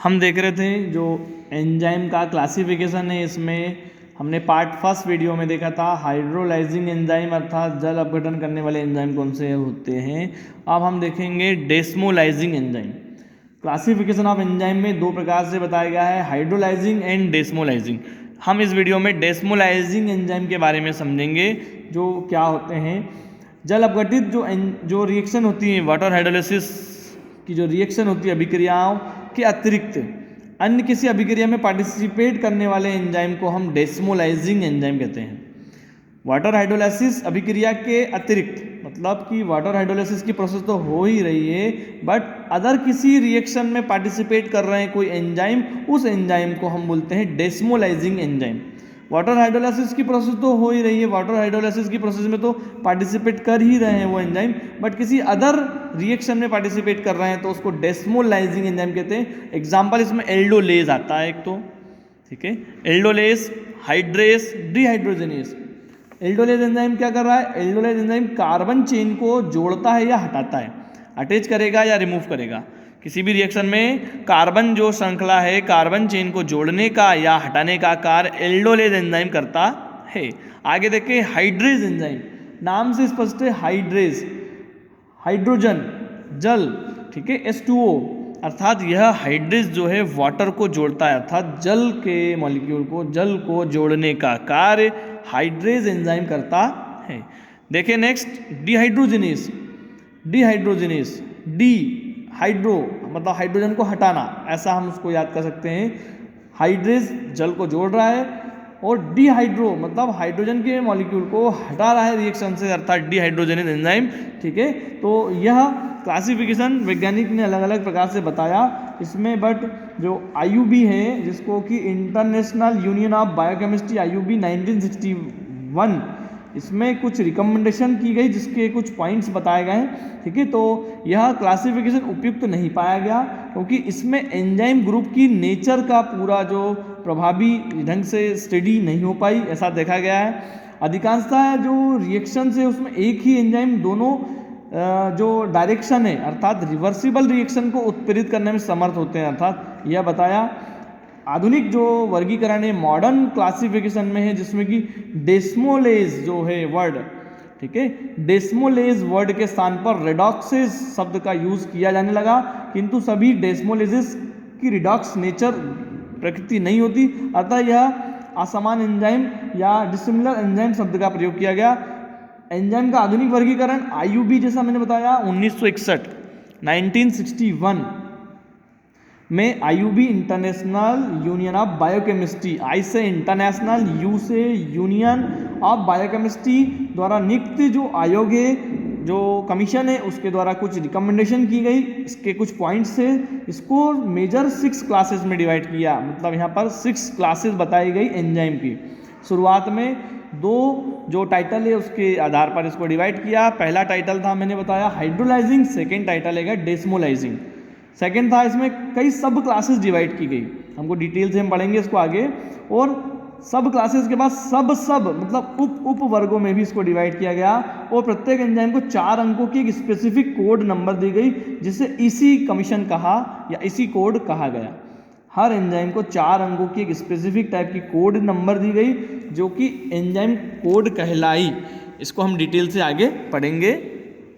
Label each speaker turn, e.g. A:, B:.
A: हम देख रहे थे जो एंजाइम का क्लासिफिकेशन है, इसमें हमने पार्ट फर्स्ट वीडियो में देखा था हाइड्रोलाइजिंग एंजाइम अर्थात जल अपघटन करने वाले एंजाइम कौन से होते हैं। अब हम देखेंगे डेस्मोलाइजिंग एंजाइम। क्लासिफिकेशन ऑफ एंजाइम में दो प्रकार से बताया गया है, हाइड्रोलाइजिंग एंड डेस्मोलाइजिंग। हम इस वीडियो में डेस्मोलाइजिंग एंजाइम के बारे में समझेंगे, जो क्या होते हैं। जल अपघटित जो रिएक्शन होती है, वाटर हाइड्रोलाइसिस की जो रिएक्शन होती है अभिक्रियाओं के अतिरिक्त अन्य किसी अभिक्रिया में पार्टिसिपेट करने वाले एंजाइम को हम डेस्मोलाइजिंग एंजाइम कहते हैं। वाटर हाइड्रोलाइसिस अभिक्रिया के अतिरिक्त, मतलब कि वाटर हाइड्रोलाइसिस की प्रोसेस तो हो ही रही है, बट अदर किसी रिएक्शन में पार्टिसिपेट कर रहे हैं कोई एंजाइम, उस एंजाइम को हम बोलते हैं डेस्मोलाइजिंग एंजाइम। वाटर हाइड्रोलाइसिस की प्रोसेस तो हो ही रही है, वाटर हाइड्रोलाइसिस की प्रोसेस में तो पार्टिसिपेट कर ही रहे हैं वो एंजाइम, बट किसी अदर रिएक्शन में पार्टिसिपेट कर रहे हैं तो उसको डेस्मोलाइजिंग एंजाइम कहते हैं। एग्जाम्पल इसमें एल्डोलेज आता है एक तो, ठीक है, एल्डोलेज, हाइड्रेस, डिहाइड्रोजनेस। एल्डोलेज एंजाइम क्या कर रहा है? एल्डोलेज एंजाइम कार्बन चेन को जोड़ता है या हटाता है, अटैच करेगा या रिमूव करेगा। किसी भी रिएक्शन में कार्बन जो श्रृंखला है, कार्बन चेन को जोड़ने का या हटाने का कार्य एल्डोलेज एंजाइम करता है। आगे देखें हाइड्रेज एंजाइम, नाम से स्पष्ट है, हाइड्रेज हाइड्रोजन जल, ठीक है, H2O, अर्थात यह हाइड्रेज जो है वाटर को जोड़ता है, अर्थात जल के मॉलिक्यूल को, जल को जोड़ने का कार्य हाइड्रेज एंजाइम करता है। देखिए next dehydrogenase. Dehydrogenase, D hydro मतलब हाइड्रोजन को हटाना, ऐसा हम उसको याद कर सकते हैं। हाइड्रेज जल को जोड़ रहा है और डिहाइड्रो मतलब हाइड्रोजन के मॉलिक्यूल को हटा रहा है रिएक्शन से, अर्थात डिहाइड्रोजनेस एंजाइम, ठीक है। तो यह क्लासिफिकेशन वैज्ञानिक ने अलग अलग प्रकार से बताया इसमें, बट जो IUB है, जिसको कि international union of biochemistry IUB 1961, इसमें कुछ रिकमेंडेशन की गई जिसके कुछ पॉइंट्स बताए गए हैं, ठीक है। तो यह क्लासिफिकेशन उपयुक्त नहीं पाया गया क्योंकि इसमें एंजाइम ग्रुप की नेचर का पूरा जो प्रभावी ढंग से स्टडी नहीं हो पाई, ऐसा देखा गया है। अधिकांशतः जो रिएक्शन है उसमें एक ही एंजाइम दोनों जो डायरेक्शन है अर्थात रिवर्सिबल रिएक्शन को उत्प्रेरित करने में समर्थ होते हैं, अर्थात यह बताया। आधुनिक जो वर्गीकरण है मॉडर्न क्लासिफिकेशन में है, जिसमें कि डेस्मोलेज जो है वर्ड, ठीक है, डेस्मोलेज वर्ड के स्थान पर रेडॉक्सेज शब्द का यूज किया जाने लगा, किंतु सभी डेस्मोलेजेस की रिडॉक्स नेचर प्रकृति नहीं होती, अतः यह असमान एंजाइम या डिसिमिलर एंजाइम शब्द का प्रयोग किया गया। एंजाइम का आधुनिक वर्गीकरण IUB जैसा मैंने बताया 1961 1961 में IUB international union of biochemistry, I से इंटरनेशनल, यू से यूनियन ऑफ बायोकेमिस्ट्री द्वारा नियुक्त जो आयोग है, जो कमीशन है, उसके द्वारा कुछ रिकमेंडेशन की गई। इसके कुछ पॉइंट्स है, इसको मेजर 6 क्लासेस में डिवाइड किया, मतलब यहाँ पर 6 क्लासेस बताई गई एंजाइम की। शुरुआत में 2 जो टाइटल है उसके आधार पर इसको डिवाइड किया। पहला टाइटल था मैंने बताया हाइड्रोलाइजिंग, सेकेंड टाइटल है डेस्मोलाइजिंग। सेकेंड था, इसमें कई सब क्लासेस डिवाइड की गई, हमको डिटेल से हम पढ़ेंगे इसको आगे। और सब क्लासेस के बाद सब मतलब उप वर्गों में भी इसको डिवाइड किया गया और प्रत्येक एंजाइम को 4 अंकों की एक स्पेसिफिक कोड नंबर दी गई, जिसे इसी कमीशन कहा या इसी कोड कहा गया। हर एंजाइम को 4 अंकों की एक स्पेसिफिक टाइप की कोड नंबर दी गई, जो कि एंजाइम कोड कहलाई। इसको हम डिटेल से आगे पढ़ेंगे।